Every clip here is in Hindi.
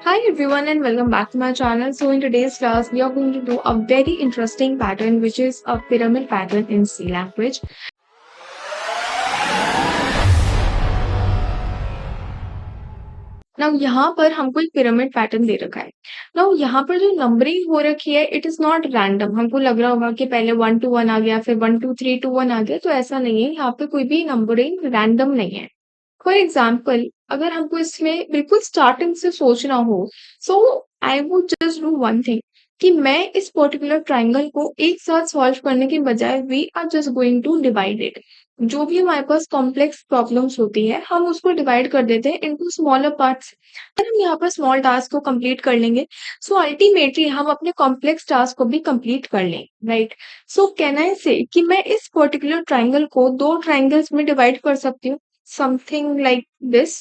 Hi everyone and welcome back to my channel. So in today's class, we are going to do a very interesting pattern which is a pyramid pattern in C language. Now यहाँ पर हमको एक पिरामिड पैटर्न दे रखा है। नाउ यहाँ पर जो नंबरिंग हो रखी है इट इज नॉट रैंडम। हमको लग रहा होगा कि पहले 1 2 1 आ गया फिर 1 2 3 2 1 आ गया, तो ऐसा नहीं है। यहाँ पे कोई भी नंबरिंग रैंडम नहीं है। फॉर एग्जाम्पल अगर हमको इसमें बिल्कुल स्टार्टिंग से सोचना हो, so I would just do one thing कि मैं इस पर्टिकुलर ट्राइंगल को एक साथ सॉल्व करने के बजाय we are just going to divide it. जो भी हमारे पास कॉम्प्लेक्स प्रॉब्लम्स होती है हम उसको डिवाइड कर देते हैं इनटू स्मॉलर पार्ट्स। अगर हम यहाँ पर स्मॉल टास्क को कंप्लीट कर लेंगे, सो अल्टीमेटली हम अपने कॉम्प्लेक्स टास्क को भी कंप्लीट कर लेंगे, राइट। सो कैन आई से कि मैं इस पर्टिकुलर ट्राइंगल को दो ट्राइंगल्स में डिवाइड कर सकती हूँ, समथिंग लाइक दिस,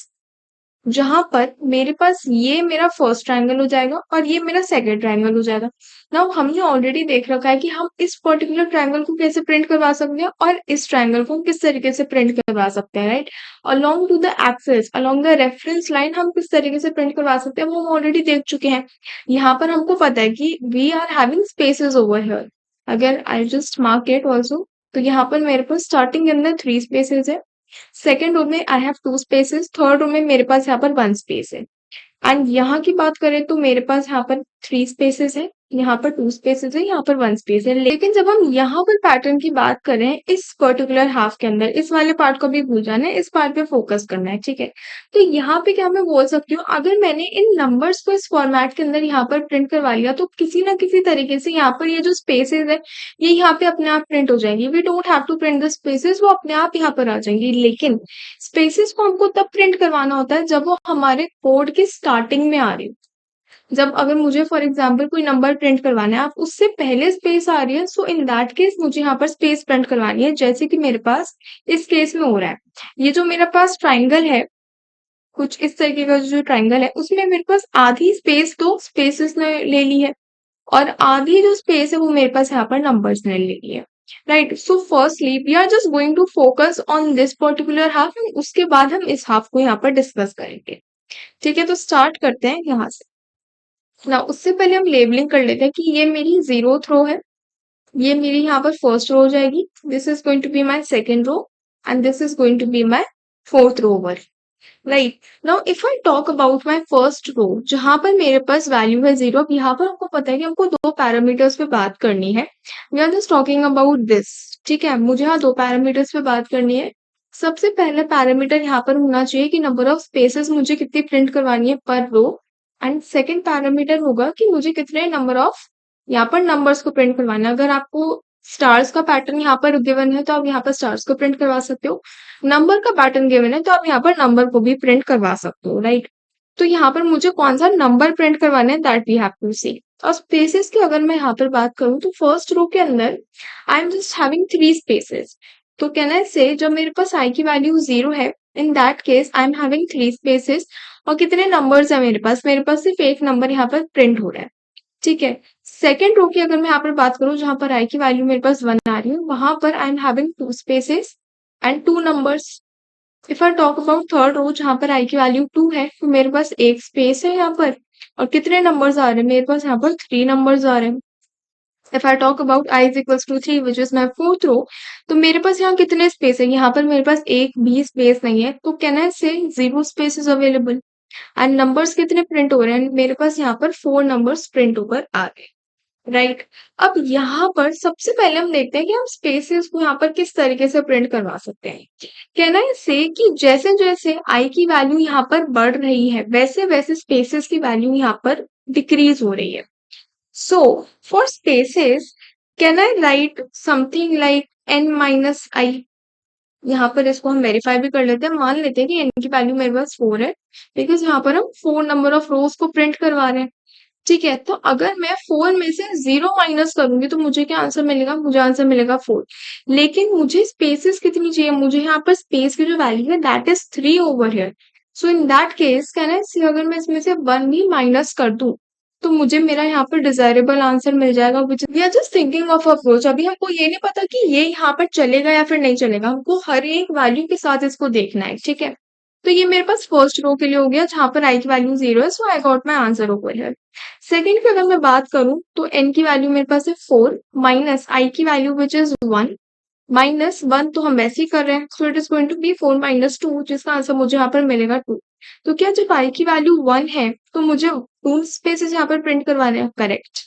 जहां पर मेरे पास ये मेरा फर्स्ट ट्रायंगल हो जाएगा और ये मेरा सेकंड ट्रायंगल हो जाएगा। नाउ हमने ऑलरेडी देख रखा है कि हम इस पर्टिकुलर ट्रायंगल को कैसे प्रिंट करवा सकते हैं और इस ट्रायंगल को किस तरीके से प्रिंट करवा सकते हैं, right. Along to the axis, along the reference line हम किस तरीके से प्रिंट करवा सकते हैं वो हम ऑलरेडी देख चुके हैं। यहाँ पर हमको पता है कि we are having spaces over here. अगर I just mark it also, तो यहाँ पर मेरे पास स्टार्टिंग के अंदर 3 स्पेसेस है, सेकेंड रो में I have 2 spaces, third row में मेरे पास यहाँ पर 1 स्पेस है। एंड यहाँ की बात करें तो मेरे पास यहाँ पर 3 स्पेसेस है, यहाँ पर 2 स्पेसेस है, यहाँ पर 1 स्पेस है। लेकिन जब हम यहाँ पर पैटर्न की बात करें इस पर्टिकुलर हाफ के अंदर, इस वाले पार्ट को भी भूल जाना है, इस पार्ट पे फोकस करना है, ठीक है। तो यहाँ पे क्या मैं बोल सकती हूँ, अगर मैंने इन नंबर्स को इस फॉर्मेट के अंदर यहाँ पर प्रिंट करवा लिया तो किसी ना किसी तरीके से यहाँ पर ये जो स्पेसेस है ये यहाँ पे अपने आप प्रिंट हो जाएंगी। We don't have to print the spaces, वो अपने आप यहाँ पर आ जाएंगी। लेकिन स्पेसेस को हमको तब प्रिंट करवाना होता है जब वो हमारे कोड की स्टार्टिंग में आ रही है। जब अगर मुझे फॉर एग्जाम्पल कोई नंबर प्रिंट करवाना है, आप उससे पहले स्पेस आ रही है, सो इन दैट केस मुझे यहाँ पर स्पेस प्रिंट करवानी है, जैसे कि मेरे पास इस केस में हो रहा है। ये जो मेरे पास ट्राइंगल है, कुछ इस तरीके का जो ट्राइंगल है उसमें मेरे पास आधी स्पेस तो स्पेसेस ने ले ली है और आधी जो स्पेस है वो मेरे पास यहाँ पर नंबर्स ने ले ली है, right. So firstly we are just going to focus on this particular half and उसके बाद हम इस हाफ को यहाँ पर डिस्कस करेंगे, ठीक है। तो स्टार्ट करते हैं यहाँ से। ना उससे पहले हम लेबलिंग कर लेते हैं कि ये मेरी 0th रो है, ये मेरी यहाँ पर फर्स्ट रो हो जाएगी, this is going to be my second row and this is going to be my fourth row over, right. Now if I talk about my first row जहां पर मेरे पास वैल्यू है 0, अब यहाँ पर हमको पता है कि हमको दो पैरामीटर्स पे बात करनी है। We are just talking about this, ठीक है। मुझे यहाँ दो पैरामीटर्स पे बात करनी है। सबसे पहले पैरामीटर यहाँ पर होना चाहिए कि नंबर ऑफ स्पेसेस मुझे कितनी प्रिंट करवानी है पर रो, एंड सेकेंड पैरामीटर होगा कि मुझे कितने नंबर ऑफ यहाँ पर नंबर्स को प्रिंट करवाना है। अगर आपको स्टार्स का पैटर्न यहाँ पर गिवन है तो आप यहाँ पर स्टार्स को प्रिंट करवा सकते हो, नंबर का पैटर्न गिवन है तो आप यहाँ पर नंबर को भी प्रिंट करवा सकते हो, राइट। तो यहाँ पर मुझे कौन सा नंबर प्रिंट करवाना है दैट वी हैव टू सी। और स्पेसेस की अगर मैं यहाँ पर बात करूँ तो फर्स्ट रो के अंदर I am just having 3 spaces. तो कैन आई से जब मेरे पास आई की वैल्यू 0 है, इन that case I am having 3 spaces. और कितने नंबर्स है मेरे पास सिर्फ एक नंबर यहाँ पर प्रिंट हो रहा है, ठीक है। सेकेंड रो की अगर मैं यहाँ पर बात करूँ जहां पर आई की वैल्यू मेरे पास 1 आ रही है, वहां पर I am having 2 spaces and 2 numbers. If I talk about third row जहां पर आई की वैल्यू 2 है, तो मेरे पास एक स्पेस है यहाँ पर और कितने नंबर्स आ रहे हैं मेरे पास यहाँ पर 3 नंबर्स आ रहे हैं। If I talk about i is equals to 3 which is my fourth row, तो मेरे पास यहाँ कितने स्पेस है, यहाँ पर मेरे पास एक भी स्पेस नहीं है। तो कैन आई से 0 space is available and numbers कितने प्रिंट हो रहे हैं, मेरे पास यहाँ पर 4 नंबर्स प्रिंट होकर आ गए, राइट। अब यहाँ पर सबसे पहले हम देखते हैं कि हम स्पेसेस को यहाँ पर किस तरीके से प्रिंट करवा सकते हैं। कहना है से कि जैसे जैसे आई की वैल्यू यहाँ पर बढ़ रही है वैसे वैसे स्पेसेस की वैल्यू यहाँ पर डिक्रीज हो रही है। So for spaces can I write something like n minus i. यहाँ पर इसको हम वेरीफाई भी कर लेते हैं, मान लेते हैं कि n की वैल्यू मेरे पास 4 है, बिकॉज यहाँ पर हम 4 नंबर ऑफ रोज को प्रिंट करवा रहे हैं, ठीक है। तो अगर मैं 4 में से 0 माइनस करूंगी तो मुझे क्या आंसर मिलेगा, मुझे आंसर मिलेगा 4। लेकिन मुझे स्पेसेस कितनी चाहिए, मुझे यहाँ पर स्पेस की जो वैल्यू है that is 3 over here. So in that case can I see अगर मैं इसमें से 1 भी माइनस कर दूं तो मुझे मेरा यहाँ पर डिजायरेबल आंसर मिल जाएगा, which we are just thinking of approach. अभी हमको ये नहीं पता कि ये यहाँ पर चलेगा या फिर नहीं चलेगा, हमको हर एक वैल्यू के साथ इसको देखना है, ठीक है। तो ये मेरे पास फर्स्ट रो के लिए हो गया जहाँ पर आई की वैल्यू 0 है, so I got my answer over here. Second की अगर मैं बात करूँ तो n की वैल्यू मेरे पास है 4 माइनस आई की वैल्यू विच इज 1 माइनस 1 तो हम वैसे ही कर रहे हैं, so it is going to be 4 minus 2 जिसका आंसर मुझे यहाँ पर मिलेगा 2। तो क्या जब आई की वैल्यू 1 है तो मुझे 2 स्पेसेस यहाँ पर प्रिंट करवाने हैं? Correct.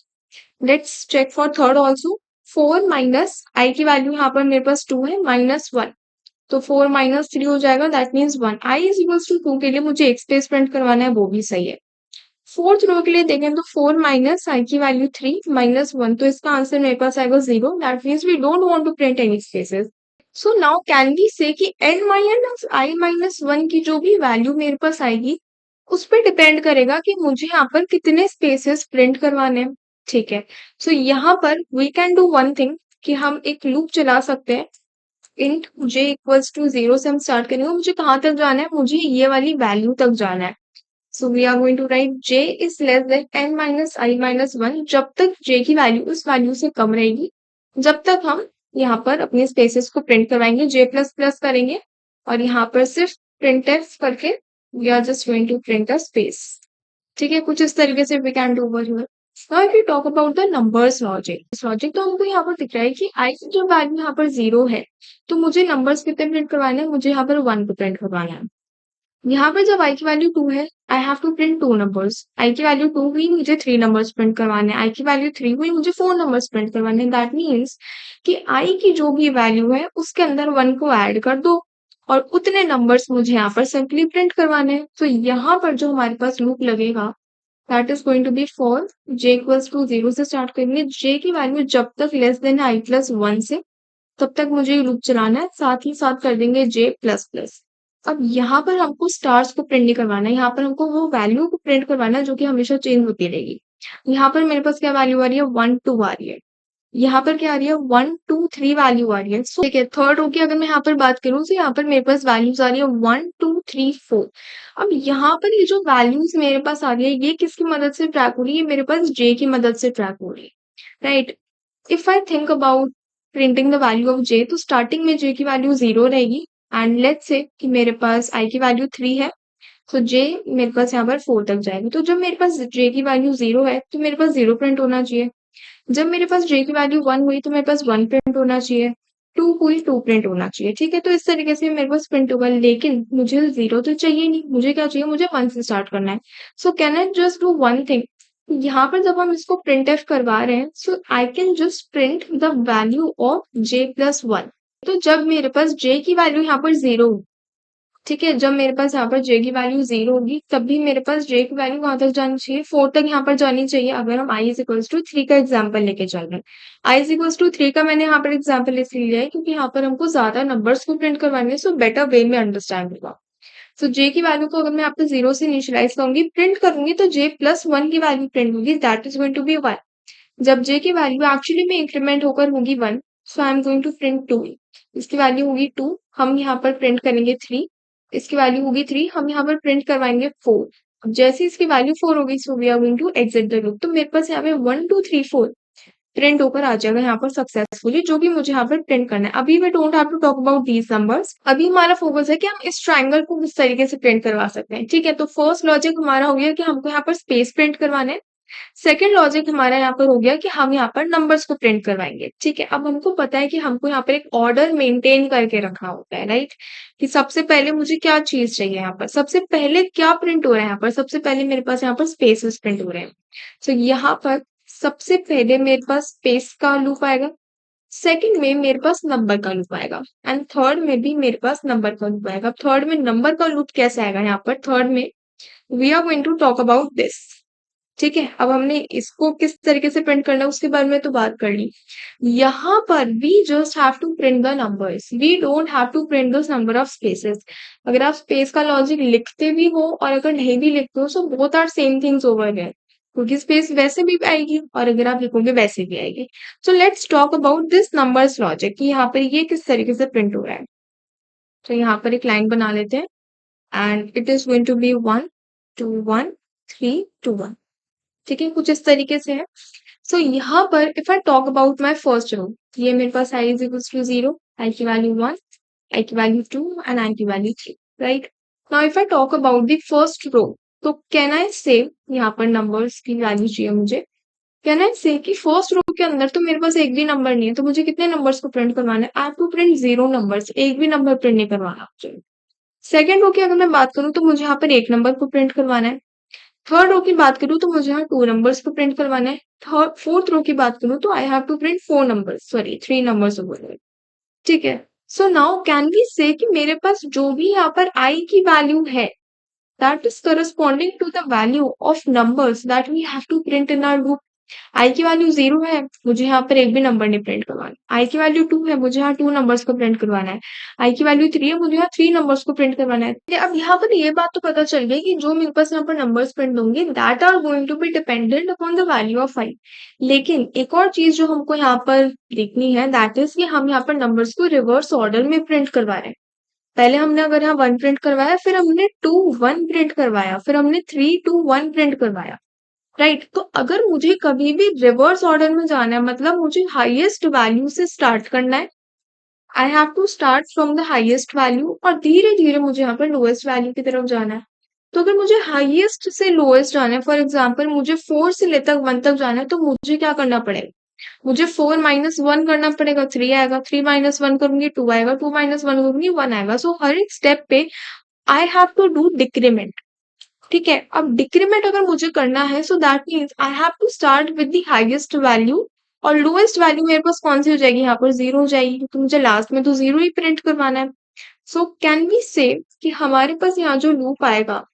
Let's check for third also. 4 minus i की वैल्यू यहाँ पर मेरे पास 2 है माइनस 1, तो 4 माइनस 3 हो जाएगा, that means 1। I is equals to 2 के लिए मुझे एक स्पेस प्रिंट करवाना है, वो भी सही है। फोर्थ रो के लिए देखें तो 4 माइनस आई की वैल्यू 3 माइनस 1, तो इसका आंसर मेरे पास आएगा 0, that means we don't want to print any spaces. So now can we say कि n माइनस आई माइनस 1 की जो भी वैल्यू मेरे पास आएगी उस पर डिपेंड करेगा कि मुझे यहाँ पर कितने स्पेसेस प्रिंट करवाने हैं। ठीक है, सो यहाँ पर we can do one thing कि हम एक लूप चला सकते हैं। इंट j इक्वल्स टू 0 से हम स्टार्ट करेंगे। मुझे कहाँ तक जाना है? मुझे ये वाली वैल्यू तक जाना है। So we are going to write j is less than n minus I minus 1 जब तक j की वैल्यू उस वैल्यू से कम रहेगी, जब तक हम यहाँ पर अपने स्पेसेस को प्रिंट करवाएंगे, j प्लस प्लस करेंगे और यहाँ पर सिर्फ प्रिंट एफ करके we are just going to print a space. ठीक है, कुछ इस तरीके से we can do over here. Now if you talk about the numbers logic, इस लॉजिक तो हमको यहाँ पर दिख रहा है कि i की जो वैल्यू यहाँ पर 0 है तो मुझे नंबर्स कितने प्रिंट करवाने हैं? मुझे यहाँ पर 1 को प्रिंट करवाना है। यहाँ पर जब i की वैल्यू 2 है, I have to print 2 numbers. i की वैल्यू 2 हुई, मुझे 3 नंबर्स प्रिंट करवाने हैं। i की वैल्यू 3 हुई, मुझे 4 नंबर्स प्रिंट करवाने हैं। दैट मीन्स कि i की जो भी वैल्यू है उसके अंदर 1 को ऐड कर दो और उतने नंबर्स मुझे यहाँ पर सिंपली प्रिंट करवाने हैं। तो यहाँ पर जो हमारे पास लूप लगेगा that is going to be for j equals to 0 से स्टार्ट करेंगे। j की वैल्यू जब तक लेस देन i प्लस 1 से, तब तक मुझे ये लूप चलाना है। साथ ही साथ कर देंगे j प्लस प्लस। अब यहाँ पर हमको स्टार्स को प्रिंट नहीं करवाना है, यहाँ पर हमको वो वैल्यू को प्रिंट करवाना है जो कि हमेशा चेंज होती रहेगी। यहाँ पर मेरे पास क्या वैल्यू आ रही है? 1 2 आ रही है। यहाँ पर क्या आ रही है? 1 2 3 वैल्यू आ रही है। सो ठीक है, थर्ड रो की अगर मैं यहाँ पर बात करूँ तो यहाँ पर मेरे पास वैल्यूज आ रही है 1 2 3 4। अब यहाँ पर ये जो वैल्यूज मेरे पास आ रही है ये किसकी मदद से ट्रैक हो रही है? मेरे पास j की मदद से ट्रैक हो रही है, right. If I think about printing the value of j, तो स्टार्टिंग में j की वैल्यू 0 रहेगी एंड लेट्स से कि मेरे पास i की वैल्यू 3 है, तो j मेरे पास यहाँ पर 4 तक जाएगी। तो जब मेरे पास j की वैल्यू 0 है तो मेरे पास 0 प्रिंट होना चाहिए। जब मेरे पास j की वैल्यू 1 हुई तो मेरे पास 1 प्रिंट होना चाहिए। 2 हुई 2 प्रिंट होना चाहिए। ठीक है, तो इस तरीके से मेरे पास प्रिंट होगा, लेकिन मुझे 0 तो चाहिए नहीं, मुझे क्या चाहिए? मुझे 1 से स्टार्ट करना है। So can I just do one thing, यहाँ पर जब हम इसको प्रिंट एफ करवा रहे हैं so I can just print the value of j plus 1। तो जब मेरे पास j की वैल्यू यहाँ पर 0, ठीक है, जब मेरे पास यहाँ पर j की वैल्यू 0 होगी तब भी मेरे पास j की वैल्यू कहाँ तक जानी चाहिए? 4 तक यहाँ पर जानी चाहिए। अगर हम i इज इक्वल्स टू 3 का एग्जाम्पल लेके चल रहे हैं, i इज इक्वल्स टू 3 का मैंने यहाँ पर एग्जाम्पल इसलिए लिया है क्योंकि यहाँ पर हमको ज्यादा नंबर्स को प्रिंट करवाने हैं, सो बेटर वे में अंडरस्टैंड होगा। सो j की वैल्यू को अगर मैं आपको 0 से इनिशियलाइज करूंगी, प्रिंट करूंगी, तो j प्लस 1 की वैल्यू प्रिंट होगी, that is going to be 1। जब j की वैल्यू एक्चुअली में इंक्रीमेंट होकर होगी 1, so I am going to print 2। इसकी वैल्यू होगी 2, हम यहाँ पर प्रिंट करेंगे 3। इसकी वैल्यू होगी 3, हम यहाँ पर प्रिंट करवाएंगे 4। अब जैसे इसकी वैल्यू 4 होगी so we are going to exit the loop. तो मेरे पास यहाँ पे 1 2 3 4 प्रिंट होकर आ जाएगा यहाँ पर सक्सेसफुली, जो भी मुझे यहाँ पर प्रिंट करना है। अभी we don't have to talk about these numbers. अभी हमारा फोकस है कि हम इस ट्राइंगल को किस तरीके से प्रिंट करवा सकते हैं। ठीक है, तो फर्स्ट लॉजिक हमारा हो गया कि हमको यहाँ पर स्पेस प्रिंट करवाना है। सेकेंड लॉजिक हमारा यहाँ पर हो गया कि हम यहाँ पर नंबर्स को प्रिंट करवाएंगे। ठीक है, अब हमको पता है कि हमको यहाँ पर एक ऑर्डर मेंटेन करके रखना होता है, राइट। कि सबसे पहले मुझे क्या चीज चाहिए? यहाँ पर सबसे पहले क्या प्रिंट हो रहा है? यहाँ पर सबसे पहले मेरे पास यहाँ पर स्पेसेस प्रिंट हो रहे हैं। तो यहाँ पर सबसे पहले मेरे पास स्पेस का लूप आएगा, सेकंड में मेरे पास नंबर का लूप आएगा एंड थर्ड में भी मेरे पास नंबर का लूप आएगा। थर्ड में नंबर का लूप कैसे आएगा? यहाँ पर थर्ड में we are going to talk about this. ठीक है, अब हमने इसको किस तरीके से प्रिंट करना है उसके बारे में तो बात कर ली। यहाँ पर we just have to print the numbers, we don't have to print the number of spaces. अगर आप स्पेस का लॉजिक लिखते भी हो और अगर नहीं भी लिखते हो, so both are same things over there, क्योंकि स्पेस वैसे भी आएगी और अगर आप लिखोगे वैसे भी आएगी। So let's talk about this numbers logic कि यहाँ पर ये किस तरीके से प्रिंट हो रहा है। तो यहाँ पर एक लाइन बना लेते हैं and it is going to be 1 2 1 3 2 1। ठीक है, कुछ इस तरीके से है। सो यहाँ पर if I talk about my first row, ये मेरे पास i is equals to 0, i की वैल्यू 1, i की वैल्यू 2 एंड i की value 3, right. Now if I talk about the first row, तो कैन आई से, यहाँ पर नंबर्स की वैल्यू चाहिए मुझे, कैन आई से कि फर्स्ट रो के अंदर तो मेरे पास एक भी नंबर नहीं है, तो मुझे कितने नंबर्स को प्रिंट करवाना है? I have to print 0 numbers, एक भी नंबर प्रिंट नहीं करवाना मुझे। सेकंड रो की अगर मैं बात करूँ तो मुझे यहाँ पर एक नंबर को प्रिंट करवाना है। थर्ड रो की बात करूँ तो मुझे यहाँ 2 नंबर्स को प्रिंट करवाना है। थर्ड फोर्थ रो की बात करूँ तो I have to print 4 numbers, sorry 3 numbers over there. ठीक है। So now can we say कि मेरे पास जो भी यहाँ पर आई की वैल्यू है, that is corresponding to the value of numbers that we have to print in our loop. I की वैल्यू 0 है, मुझे यहाँ पर एक भी नंबर नहीं प्रिंट करवाना। आई की वैल्यू 2 है, मुझे यहाँ 2 नंबर्स को प्रिंट करवाना है। आई की वैल्यू 3 है, मुझे यहाँ 3 नंबर्स को प्रिंट करवाना है। अब यहाँ पर ये बात तो पता चल गई कि जो मेरे पास यहाँ पर नंबर्स प्रिंट होंगे that are going to be dependent upon the value of i. लेकिन एक और चीज जो हमको यहाँ पर देखनी है, दैट इज कि हम यहाँ पर नंबर्स को रिवर्स ऑर्डर में प्रिंट करवा रहे हैं। पहले हमने अगर यहाँ 1 प्रिंट करवाया, फिर हमने 2 1 प्रिंट करवाया, फिर हमने 3 2 1 प्रिंट करवाया, राइट। तो अगर मुझे कभी भी रिवर्स ऑर्डर में जाना है, मतलब मुझे हाईएस्ट वैल्यू से स्टार्ट करना है, I have to start from the highest value और धीरे धीरे मुझे यहाँ पर लोएस्ट वैल्यू की तरफ जाना है। तो अगर मुझे हाईएस्ट से लोएस्ट जाना है, फॉर एग्जाम्पल मुझे 4 से लेकर 1 तक जाना है, तो मुझे क्या करना पड़ेगा? मुझे 4 माइनस 1 करना पड़ेगा, 3 आएगा, 3 माइनस 1 करूंगी 2 आएगा, 2 माइनस 1 करूंगी 1 आएगा। सो हर एक स्टेप पे I have to do decrement. ठीक है। अब डिक्रीमेंट अगर मुझे करना है, so that means I have to start with the highest value, और लोएस्ट वैल्यू मेरे पास कौन सी हो जाएगी? यहाँ पर 0 हो जाएगी, क्योंकि मुझे लास्ट में तो 0 ही प्रिंट करवाना है। सो कैन वी से कि हमारे पास यहाँ जो लूप आएगा,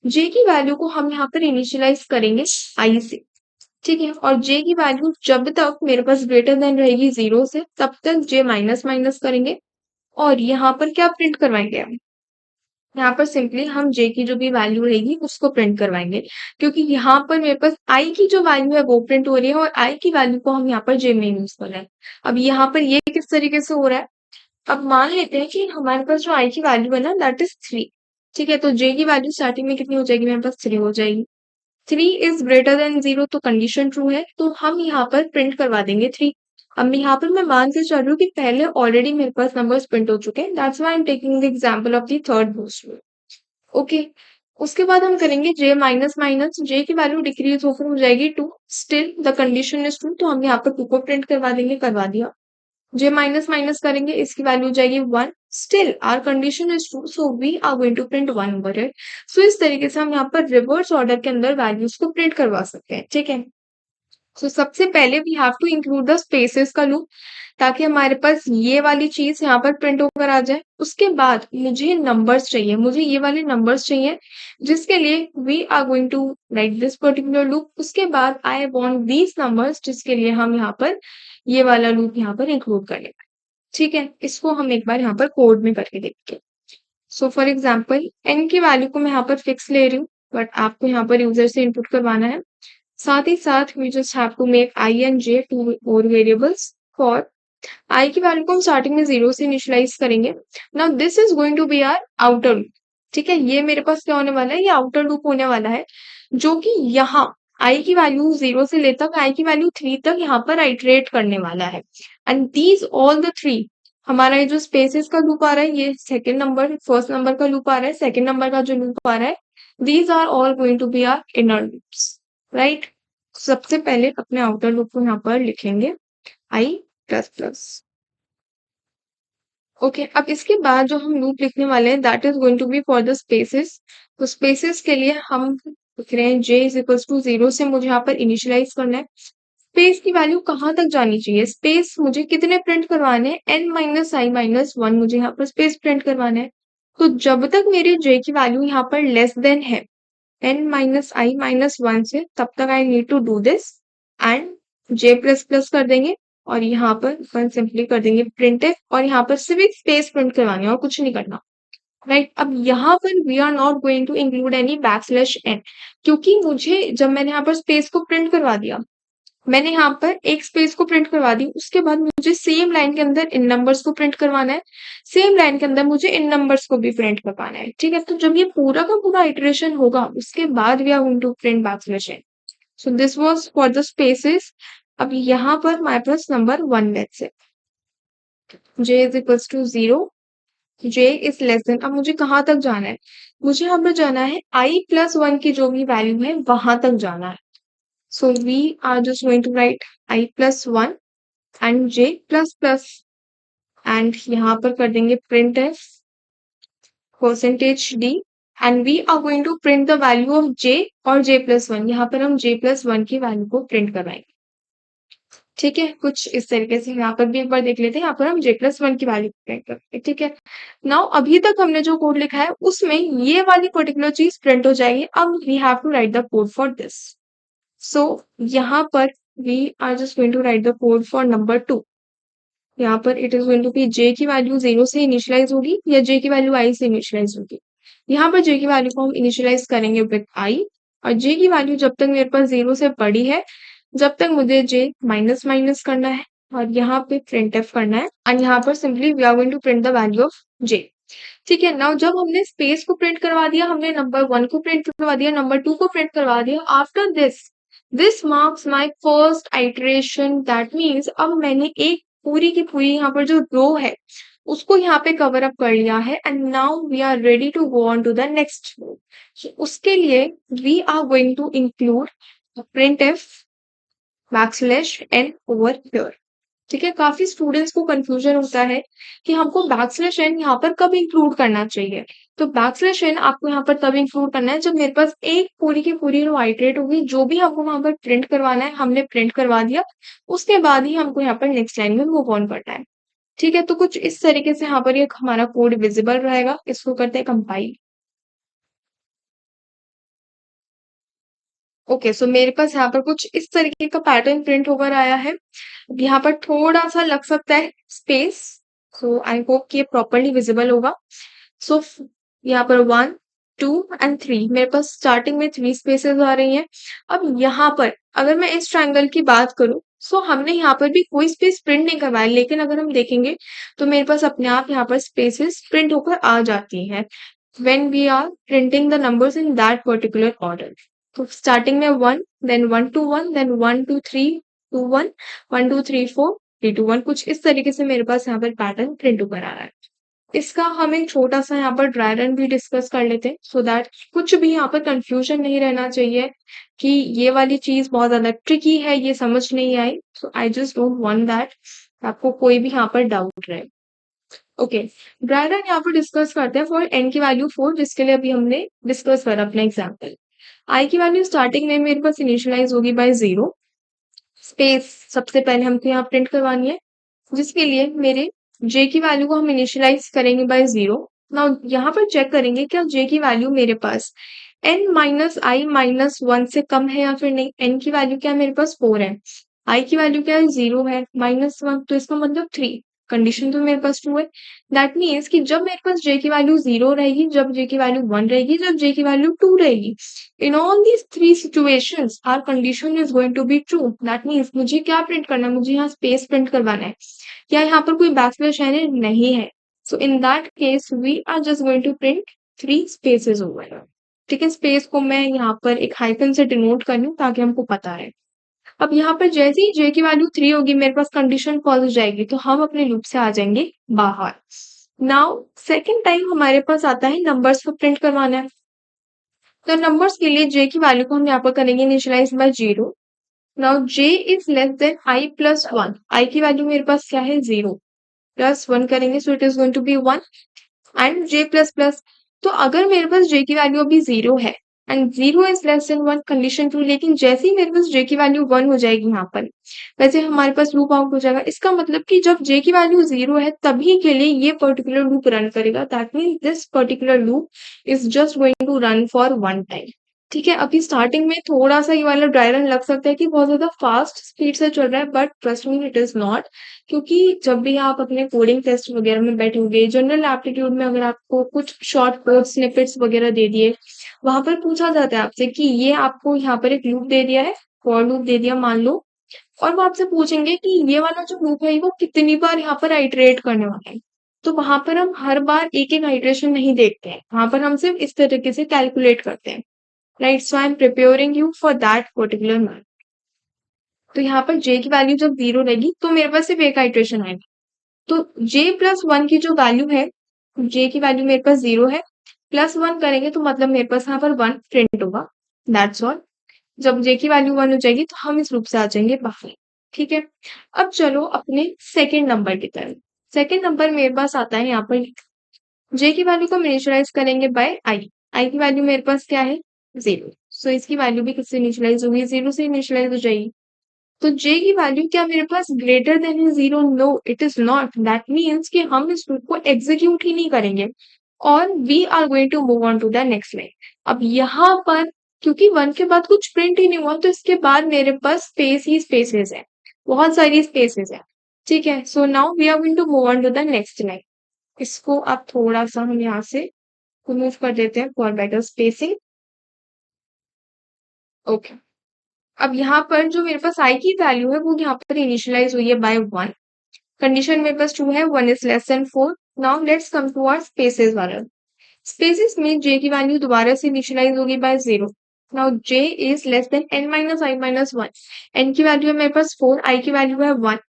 जे की वैल्यू को हम यहाँ पर इनिशियलाइज करेंगे आई से। ठीक है। और जे की वैल्यू जब तक मेरे पास ग्रेटर देन रहेगी 0 से, तब तक जे माइनस माइनस करेंगे, और यहाँ पर क्या प्रिंट करवाएंगे हम? यहाँ पर सिंपली हम जे की जो भी वैल्यू रहेगी उसको प्रिंट करवाएंगे, क्योंकि यहाँ पर मेरे पास आई की जो वैल्यू है वो प्रिंट हो रही है, और आई की वैल्यू को हम यहाँ पर जे में यूज कर रहे हैं। अब यहाँ पर ये किस तरीके से हो रहा है? अब मान लेते हैं कि हमारे पास जो आई की वैल्यू है ना, दैट इज 3। ठीक है। तो जे की वैल्यू स्टार्टिंग में कितनी हो जाएगी? मेरे पास 3 हो जाएगी। 3 इज ग्रेटर देन 0, तो कंडीशन ट्रू है, तो हम यहाँ पर प्रिंट करवा देंगे 3। अब यहाँ पर मैं मान के चल रही हूँ कि पहले ऑलरेडी मेरे पास नंबर्स प्रिंट हो चुके हैं, that's why I am taking the example of the third boost. Okay. उसके बाद हम करेंगे जे माइनस माइनस, जे की वैल्यू डिक्रीज होकर हो जाएगी 2, still the condition is true, तो हम यहाँ पर 2 को प्रिंट करवा देंगे, करवा दिया। जे माइनस माइनस करेंगे, इसकी वैल्यू हो जाएगी 1, still our condition is true, so we are going to print 1 over it. So इस तरीके से हम यहाँ पर रिवर्स ऑर्डर के अंदर वैल्यूज को प्रिंट करवा सकते हैं। ठीक है। सो सबसे पहले we have to include the spaces का लूप, ताकि हमारे पास ये वाली चीज यहाँ पर प्रिंट होकर आ जाए। उसके बाद मुझे नंबर्स चाहिए, मुझे ये वाले नंबर्स चाहिए, जिसके लिए we are going to write this particular loop. उसके बाद आई वांट दीज नंबर्स, जिसके लिए हम यहाँ पर ये वाला लूप यहाँ पर इंक्लूड कर लेंगे। ठीक है। इसको हम एक बार यहाँ पर कोड में करके देखते हैं। सो फॉर एग्जाम्पल एन की वैल्यू को मैं यहाँ पर फिक्स ले रही हूँ, बट आपको यहाँ पर यूजर से इनपुट करवाना है। साथ ही साथ we just have to make i and j 2 और वेरिएबल्स फॉर आई की वैल्यू को हम स्टार्टिंग में 0 से इनिशियलाइज करेंगे। Now this is going to be our outer loop. ठीक है। ये मेरे पास क्या होने वाला है? ये आउटर लूप होने वाला है, जो कि यहाँ आई की वैल्यू 0 से लेकर आई की वैल्यू 3 तक यहाँ पर आइटरेट करने वाला है। एंड दीज ऑल द 3, हमारा ये जो स्पेसेस का लूप आ रहा है, ये सेकेंड नंबर फर्स्ट नंबर का लूप आ रहा है, सेकेंड नंबर का जो लूप आ रहा है, these are all going to be our inner loops, right. सबसे पहले अपने आउटर लूप को यहाँ पर लिखेंगे आई प्लस प्लस। ओके। अब इसके बाद जो हम लूप लिखने वाले हैं, that is going to be for the spaces. तो स्पेसेस के लिए हम लिख रहे हैं जे इज इक्वल्स टू 0 से मुझे यहाँ पर इनिशियलाइज करना है। स्पेस की वैल्यू कहाँ तक जानी चाहिए? स्पेस मुझे कितने प्रिंट करवाने हैं? एन माइनस आई माइनस 1 मुझे यहाँ पर स्पेस प्रिंट करवाना है। तो जब तक मेरी जे की वैल्यू यहाँ पर लेस देन है एन माइनस आई माइनस 1 से, तब तक I need to do this and J plus plus कर देंगे, और यहाँ पर अपन सिंपली कर देंगे प्रिंट और यहाँ पर सिर्फ एक स्पेस प्रिंट करवानी है और कुछ नहीं करना, राइट। अब यहाँ पर we are not going to include any backslash N, क्योंकि मुझे जब मैंने यहाँ पर स्पेस को प्रिंट करवा दिया, मैंने यहाँ पर एक स्पेस को प्रिंट करवा दी, उसके बाद मुझे सेम लाइन के अंदर इन नंबर्स को प्रिंट करवाना है, सेम लाइन के अंदर मुझे इन नंबर्स को भी प्रिंट करवाना है। ठीक है। तो जब ये पूरा का पूरा इटरेशन होगा, उसके बाद we are going to print backslash n. So this was for the spaces. अब यहाँ पर हमारे पास number 1 let's say j is equals to 0, j is less than, अब मुझे कहाँ तक जाना है? मुझे यहाँ पर जाना है i+1 की जो भी वैल्यू है वहां तक जाना है। So we are just going to write i+1 and j++ and यहाँ पर कर देंगे print F %d and we are going to print the value of j और j+1। यहाँ पर हम j+1 की वैल्यू को प्रिंट करवाएंगे। ठीक है, कुछ इस तरीके से यहाँ पर भी एक बार देख लेते हैं। यहाँ पर हम j+1 की वैल्यू प्रिंट करते हैं। ठीक है, नाउ अभी तक हमने जो कोड लिखा है उसमें ये वाली पर्टिकुलर चीज प्रिंट हो जाएगी। अब we have to write the code for this. So यहाँ पर we are just going to write the code for number 2। यहाँ पर it is going to be j की वैल्यू 0 से इनिशियलाइज होगी या j की वैल्यू i से इनिशियलाइज होगी। यहाँ पर j की वैल्यू को हम इनिशियलाइज करेंगे विद i, और j की वैल्यू जब तक मेरे पास 0 से बड़ी है जब तक मुझे j माइनस माइनस करना है और यहाँ पे प्रिंट एफ करना है एंड यहाँ पर simply we are going to print the value of j। ठीक है, नाउ जब हमने स्पेस को प्रिंट करवा दिया, हमने नंबर 1 को प्रिंट करवा दिया, नंबर 2 को प्रिंट करवा दिया, after this marks my first iteration. That means अब मैंने एक पूरी की पूरी यहाँ पर जो रो है उसको यहाँ पे कवर अप कर लिया है and now we are ready to go on to the next row. उसके लिए we are going to include print F \n over here. ठीक है, काफी स्टूडेंट्स को कंफ्यूजन होता है कि हमको \n यहाँ पर कब इंक्लूड करना चाहिए। तो \n आपको यहाँ पर तब इंक्लूड करना है जब मेरे पास एक पूरी की पूरी रो आइटरेट होगी। जो भी हमको वहां पर प्रिंट करवाना है हमने प्रिंट करवा दिया, उसके बाद ही हमको यहाँ पर नेक्स्ट लाइन में मूव ऑन करना है। ठीक है, तो कुछ इस तरीके से यहाँ पर ये हमारा कोड विजिबल रहेगा। इसको करते हैं कंपाइल। ओके, सो मेरे पास यहाँ पर कुछ इस तरीके का पैटर्न प्रिंट होकर आया है। यहाँ पर थोड़ा सा लग सकता है स्पेस, सो आई होप कि ये प्रॉपरली विजिबल होगा। सो यहाँ पर 1 2 एंड 3 मेरे पास स्टार्टिंग में 3 स्पेसेस आ रही हैं। अब यहाँ पर अगर मैं इस ट्रायंगल की बात करूं, सो हमने यहाँ पर भी कोई स्पेस प्रिंट नहीं करवाया, लेकिन अगर हम देखेंगे तो मेरे पास अपने आप यहाँ पर स्पेसेस प्रिंट होकर आ जाती हैं when we are printing the numbers in that particular order. तो स्टार्टिंग में 1, देन 1 2 1, देन 1 2 3 2 1, 1 2 3 4 3 2 1। कुछ इस तरीके से मेरे पास यहाँ पर पैटर्न प्रिंट होकर आ रहा है। इसका हम एक छोटा सा यहाँ पर ड्राई रन भी डिस्कस कर लेते हैं सो दैट कुछ भी यहाँ पर कंफ्यूजन नहीं रहना चाहिए कि ये वाली चीज बहुत ज्यादा ट्रिकी है, ये समझ नहीं आई। So I just don't want that आपको कोई भी यहाँ पर डाउट रहे। ओके, ड्राई रन यहाँ पर डिस्कस करते हैं फॉर n की वैल्यू 4, जिसके लिए अभी हमने डिस्कस करा अपना एग्जाम्पल। i की वैल्यू स्टार्टिंग में मेरे पास इनिशियलाइज होगी बाय 0। स्पेस सबसे पहले हमको यहाँ प्रिंट करवानी है, जिसके लिए मेरे j की वैल्यू को हम इनिशियलाइज करेंगे बाय 0। नाउ यहाँ पर चेक करेंगे क्या j की वैल्यू मेरे पास n माइनस i माइनस 1 से कम है या फिर नहीं। n की वैल्यू क्या है मेरे पास 4 है, i की वैल्यू क्या है 0 है, -1, तो इसका मतलब 3। कंडीशन तो मेरे पास 2 है। दैट मीन्स कि जब मेरे पास j की वैल्यू 0 रहेगी, जब j की वैल्यू 1 रहेगी, जब j की वैल्यू 2 रहेगी, in all these 3 situations our condition is going to be true. That means मुझे क्या प्रिंट करना है, मुझे यहाँ स्पेस प्रिंट करवाना है या यहाँ पर कोई बैकस्लैश नहीं है। So in that case we are just going to print 3 spaces over. ठीक है, स्पेस को मैं यहाँ पर एक हाइफन से डिनोट कर लूं ताकि हमको पता है। अब यहाँ पर जैसे ही j की वैल्यू 3 होगी मेरे पास कंडीशन फॉल्स हो जाएगी, तो हम अपने लूप से आ जाएंगे बाहर। नाउ सेकेंड टाइम हमारे पास आता है नंबर्स को प्रिंट करवाना है। तो नंबर्स के लिए j की वैल्यू को हम यहाँ पर करेंगे initialize by 0। Now j is less than i plus 1। i की वैल्यू मेरे पास क्या है 0, प्लस 1 करेंगे so it is going to be 1 and j plus plus. तो अगर मेरे पास j की वैल्यू अभी 0 है and 0 is less then 1, condition true, लेकिन जैसे ही मेरे पास j की वैल्यू 1 हो जाएगी यहाँ पर, वैसे हमारे पास लूप आउट हो जाएगा। इसका मतलब कि जब j की वैल्यू 0 है तभी के लिए ये पर्टिकुलर लूप रन करेगा। That means this particular loop is just going to run for 1 time. ठीक है, अभी स्टार्टिंग में थोड़ा सा ये वाला ड्राई रन लग सकता है कि बहुत ज्यादा फास्ट स्पीड से चल रहा है, but trust me it is not. क्योंकि जब भी आप अपने कोडिंग टेस्ट वगैरह में बैठोगे, जनरल एप्टीट्यूड में अगर आपको कुछ शॉर्ट कोड स्निपेट्स वगैरह दे दिए, वहां पर पूछा जाता है आपसे कि ये आपको यहाँ पर एक लूप दे दिया है, फॉर लूप दे दिया मान लो, और वो आपसे पूछेंगे कि ये वाला जो लूप है वो कितनी बार यहाँ पर आइटरेट करने वाला है। तो वहां पर हम हर बार एक एक आइटरेशन नहीं देखते हैं, वहां पर हम सिर्फ इस तरीके से कैलकुलेट करते हैं। Right, so I am preparing you for that particular math. तो यहाँ पर j की वैल्यू जब 0 रहेगी तो मेरे पास सिर्फ एक आइटरेशन आएगा। तो j प्लस 1 की जो वैल्यू है, j की वैल्यू मेरे पास 0 है, +1 करेंगे तो मतलब मेरे पास यहाँ पर 1 प्रिंट होगा, दैट्स ऑल। जब j की वैल्यू 1 हो जाएगी तो हम इस लूप से आ जाएंगे बाहर, ठीक है। अब चलो अपने सेकंड नंबर की तरफ। सेकंड नंबर मेरे पास आता है यहाँ पर j की वैल्यू को हम इनिशियलाइज करेंगे बाय i की वैल्यू मेरे पास क्या है 0, सो इसकी वैल्यू भी किससे इनिशियलाइज होगी 0 से इनिशियलाइज हो जाएगी। तो j की वैल्यू क्या मेरे पास ग्रेटर देन है 0? No it is not, that means कि हम इस लूप को एग्जीक्यूट ही नहीं करेंगे और we are going to move on to the next line. अब यहाँ पर क्योंकि 1 के बाद कुछ प्रिंट ही नहीं हुआ तो इसके बाद मेरे पास स्पेस ही स्पेसेस है, बहुत सारी स्पेसेस है, ठीक है। So now we are going to move on to the next line. इसको आप थोड़ा सा हम यहाँ से रिमूव कर देते हैं फॉर बेटर स्पेसिंग, ओके। अब यहाँ पर जो मेरे पास i की वैल्यू है वो यहाँ पर इनिशियलाइज हुई है बाय 1, कंडीशन मेरे पास 2 है, 1 is less than 4। Now let's come to our spaces वाला। स्पेसेस में j की वैल्यू दोबारा से इनिशियलाइज होगी by 0। Now j is less than n minus i minus 1, n की वैल्यू है मेरे पास 4, i की वैल्यू है 1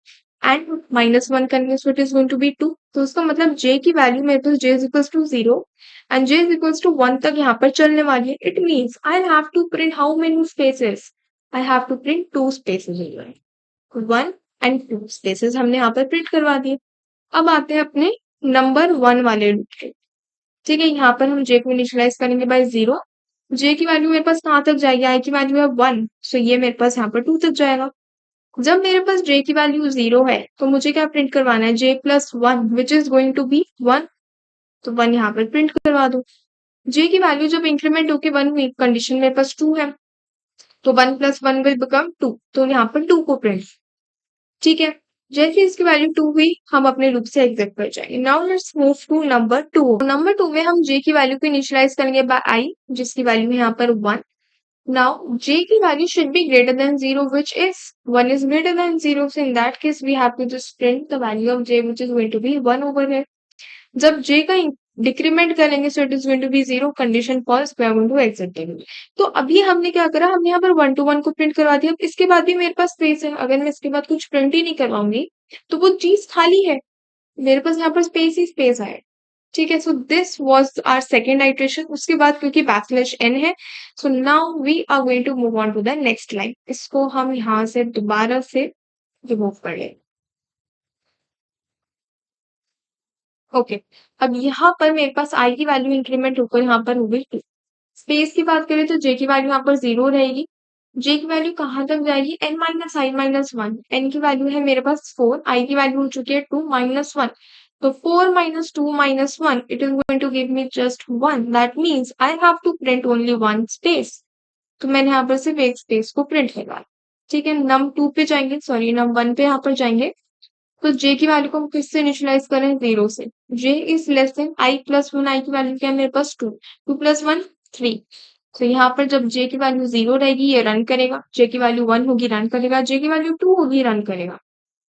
एंड -1 करेंगे so it is going to be 2। तो उसका मतलब j की वैल्यू मेरे पास j is equals to 0 and j is equals to 1 तक यहाँ पर चलने वाली है। It means I have to print how many spaces, I have to print 2 spaces, 1 and 2 spaces हमने यहाँ पर प्रिंट करवा दिए। अब आते हैं अपने नंबर 1 वाले लूप पे, ठीक है। यहाँ पर हम j को इनिशियलाइज करेंगे बाय 0, j की वैल्यू मेरे पास कहाँ तक जाएगी, i की वैल्यू है 1, सो ये मेरे पास यहाँ पर 2 तक जाएगा। जब मेरे पास j की वैल्यू 0 है तो मुझे क्या प्रिंट करवाना है j plus 1 which is going to be 1, तो 1 यहाँ पर प्रिंट करवा दो। j की वैल्यू जब इंक्रीमेंट होके 1 हुई, कंडीशन मेरे पास 2 है तो 1 प्लस 1 विल बिकम 2, तो यहाँ पर 2 को प्रिंट, ठीक है। जैसे इसकी वैल्यू 2 हुई हम अपने लूप से एग्जिट कर जाएंगे। Now let's move to number 2। Number 2 में हम j की वैल्यू को इनिशियलाइज करेंगे बाय i, जिसकी वैल्यू है यहाँ पर 1। Now j की value should be greater than 0, which is 1 is greater than 0. So in that case, we have to just print the value of j, which is going to be 1 over here. जब j का डिक्रीमेंट करेंगे so it is going to be 0, condition false, we are going to exit table। तो अभी हमने क्या करा, हमने यहाँ पर 1 to 1 को प्रिंट करवा दिया। अब इसके बाद भी मेरे पास स्पेस है, अगर मैं इसके बाद कुछ प्रिंट ही नहीं करवाऊंगी तो वो चीज खाली है, मेरे पास यहाँ पर स्पेस ही स्पेस है, ठीक है। So this was our second iteration. उसके बाद क्योंकि बैकस्लैश n है so now we are going to move on to the next line. इसको हम यहाँ से दोबारा से रिमूव कर लें, ओके। अब यहाँ पर मेरे पास i की वैल्यू इंक्रीमेंट होकर यहाँ पर हो गई 2। स्पेस की बात करें तो j की वैल्यू यहाँ पर 0 रहेगी, j की वैल्यू कहाँ तक जाएगी n minus I minus 1, n की वैल्यू है मेरे पास 4, i की वैल्यू हो चुकी है 2 माइनस 1, तो 4 minus 2 minus 1, it is going to give me just 1. That means I have to print only one space. तो मैंने यहाँ पर सिर्फ एक स्पेस को प्रिंट करवाया, ठीक है। नम 2 पे जाएंगे, सॉरी नम 1 पे यहाँ पर जाएंगे तो j की वैल्यू को हम किससे इनिशियलाइज करें 0 से। j is less than i plus 1, i की वैल्यू क्या है मेरे पास 2, 2 प्लस 1 3। तो यहाँ पर जब j की वैल्यू 0 रहेगी ये रन करेगा, j की वैल्यू 1 होगी रन करेगा, j की वैल्यू 2 होगी रन करेगा।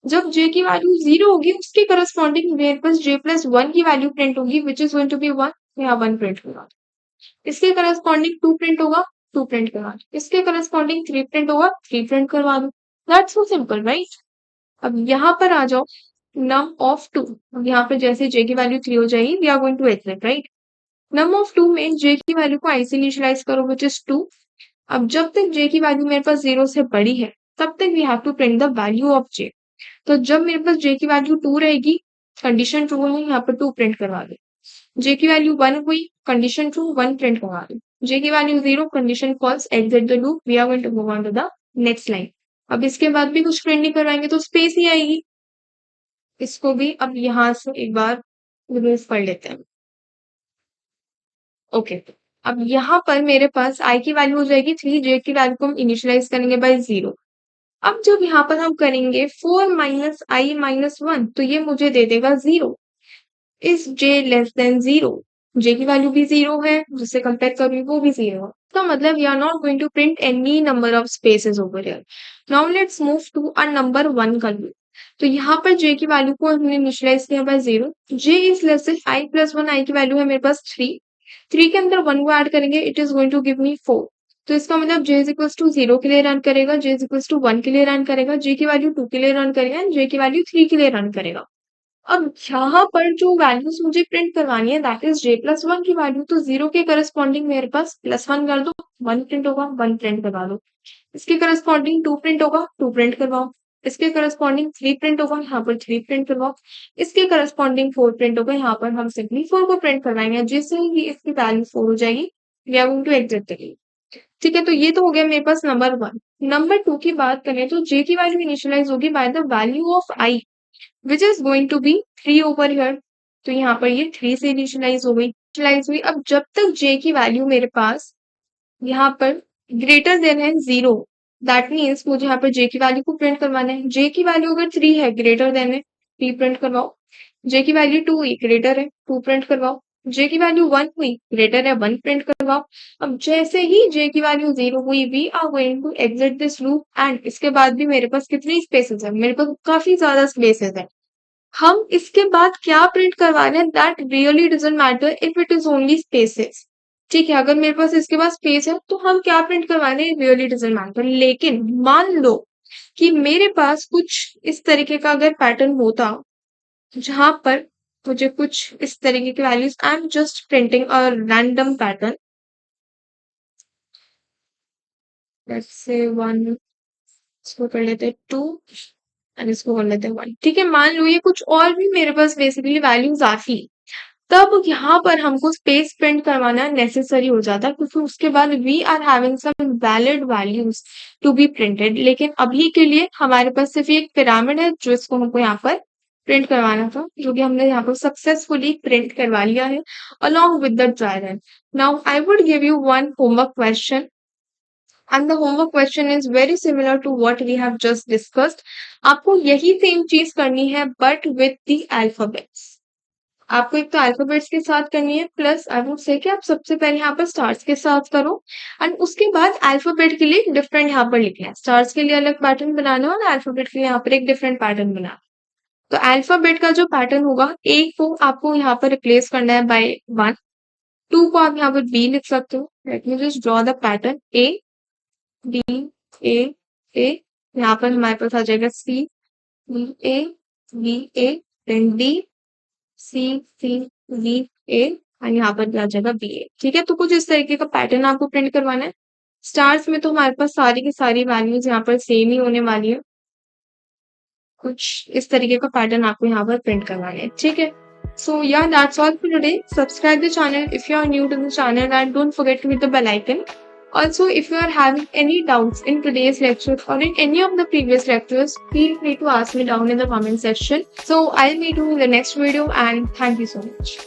जब j की वैल्यू 0 होगी उसके करस्पॉन्डिंग मेरे पास j प्लस 1 की वैल्यू प्रिंट होगी which is going to be 1, यहाँ 1 प्रिंट होगा। इसके करस्पॉन्डिंग 2 प्रिंट होगा, 2 प्रिंट करवा दो। इसके करस्पॉन्डिंग 3 प्रिंट होगा, 3 प्रिंट करवा दो। That's so simple right. अब यहाँ पर आ जाओ नम ऑफ 2। अब यहाँ पे जैसे j की वैल्यू 3 हो जाएगी we are going to except right. Num of 2 में j की वैल्यू को i से इनिशियलाइज करो विच इज 2। अब जब तक j की वैल्यू मेरे पास 0 से बड़ी है तब तक we have to print the value of j। तो जब मेरे पास j की वैल्यू 2 रहेगी, कंडीशन ट्रू है यहाँ पर 2 प्रिंट करवा दे। j की वैल्यू 1 हुई, कंडीशन ट्रू 1 प्रिंट करवा दे। j की value 0, condition false, exit the loop, we are going to move on to the next line. अब इसके बाद भी कुछ प्रिंट नहीं करवाएंगे तो स्पेस ही आएगी। इसको भी अब यहाँ से एक बार रिमूव कर लेते हैं, ओके। अब यहाँ पर मेरे पास i की वैल्यू हो जाएगी 3, j की वैल्यू को हम इनिशियलाइज करेंगे बाय 0। अब जब यहाँ पर हम करेंगे 4 माइनस आई माइनस 1 तो ये मुझे दे देगा 0। Is j less than 0, j की वैल्यू भी 0 है, जिससे कंपेयर करूँ वो भी 0 है। तो मतलब we are not going to print any number of spaces over here. Now let's move to a number 1 का लूप। तो यहाँ पर j की वैल्यू को हमने इनिशियलाइज किया by 0, j is less than i plus 1, i की वैल्यू है मेरे पास 3, 3 के अंदर 1 को ऐड करेंगे it is going to give me 4। तो इसका मतलब j इज इक्वल्स टू 0 के लिए रन करेगा, j इज इक्वल्स टू 1 के लिए रन करेगा, j की वैल्यू 2 के लिए रन करेगा एंड j की वैल्यू 3 के लिए रन करेगा। अब यहाँ पर जो वैल्यूज मुझे प्रिंट करवानी है दैट इज j+1 की वैल्यू, तो 0 के करस्पॉन्डिंग मेरे पास +1 कर दो, 1 प्रिंट होगा, 1 प्रिंट करवा दो। इसके करस्पॉन्डिंग 2 प्रिंट होगा, 2 प्रिंट करवाओ। इसके करस्पॉन्डिंग 3 प्रिंट होगा, यहाँ पर 3 प्रिंट करवाओ। इसके करस्पॉन्डिंग 4 प्रिंट होगा, यहाँ पर हम सिंपली 4 को प्रिंट करवाएंगे। जैसे ही इसकी वैल्यू 4 हो जाएगी, we are going to exit the game. ठीक है, तो ये तो हो गया मेरे पास नंबर 1। नंबर 2 की बात करें तो j की वैल्यू इनिशियलाइज होगी by the value of i which is going to be 3 over here. तो यहाँ पर ये 3 से इनिशियलाइज हो गई, इनिशियलाइज हुई। अब जब तक j की वैल्यू मेरे पास यहाँ पर ग्रेटर देन है 0, दैट मीन्स मुझे यहाँ पर j की वैल्यू को प्रिंट करवाना है। j की वैल्यू अगर 3 है, ग्रेटर देन है, 3 प्रिंट करवाओ। j की वैल्यू 2 हुई, ग्रेटर है, 2 प्रिंट करवाओ। j की वैल्यू 1 हुई, ग्रेटर है, 1 प्रिंट करवाओ। अब जैसे ही j की वैल्यू 0 हुई, we are going to exit this loop. And इसके बाद भी मेरे पास कितनी स्पेसेस है, मेरे पास काफी ज्यादा स्पेसेस है। हम इसके बाद क्या प्रिंट करवा रहे हैं that really doesn't matter if it is only spaces. ठीक है, अगर मेरे पास इसके पास स्पेस है तो हम क्या प्रिंट करवा रहे हैं रियली डजंट मैटर। लेकिन मान लो कि मेरे पास कुछ इस तरीके का अगर पैटर्न होता जहां पर मुझे कुछ इस तरीके की values, I am just printing a random pattern, let's say 1, इसको कर लेते हैं 2 एंड इसको कर लेते हैं 1। ठीक है, मान लो ये कुछ और भी मेरे पास बेसिकली वैल्यूज आती, तब यहाँ पर हमको स्पेस प्रिंट करवाना नेसेसरी हो जाता है, क्योंकि उसके बाद we are having some valid values to be printed. लेकिन अभी के लिए हमारे पास सिर्फ एक पिरामिड है जो इसको हमको यहाँ पर प्रिंट करवाना था, जो कि हमने यहाँ पर सक्सेसफुली प्रिंट करवा लिया है along with the dry run. Now I would give you one homework question, and the homework question is very similar to what we have just discussed. आपको यही सेम चीज करनी है बट विथ द अल्फाबेट्स। आपको एक तो अल्फाबेट्स के साथ करनी है, प्लस आई वुड से कि आप सबसे पहले यहाँ पर स्टार्स के साथ करो एंड उसके बाद अल्फाबेट के लिए डिफरेंट यहाँ पर लिखना है। स्टार्स के लिए अलग पैटर्न बनाना और अल्फाबेट के लिए यहाँ पर एक डिफरेंट पैटर्न बनाना। तो अल्फाबेट का जो पैटर्न होगा, ए को आपको यहाँ पर रिप्लेस करना है बाय 1, 2 को आप यहाँ पर बी लिख सकते हो। Let me just draw the pattern A B A A. यहाँ पर हमारे पास आ जाएगा C B A then D C B A और यहाँ पर भी आ जाएगा बी ए। ठीक है, तो कुछ इस तरीके का पैटर्न आपको प्रिंट करवाना है। स्टार्स में तो हमारे पास सारी की सारी वैल्यूज यहाँ पर सेम ही होने वाली है। कुछ इस तरीके का पैटर्न आपको यहाँ पर प्रिंट करवाना है। ठीक है, so yeah, that's all for today. Subscribe the channel if you are new to the channel and don't forget to hit the bell icon. Also, if you are having any doubts in today's lecture or in any of the previous lectures, feel free to ask me down in the comment section. So I'll meet you in the next video and thank you so much.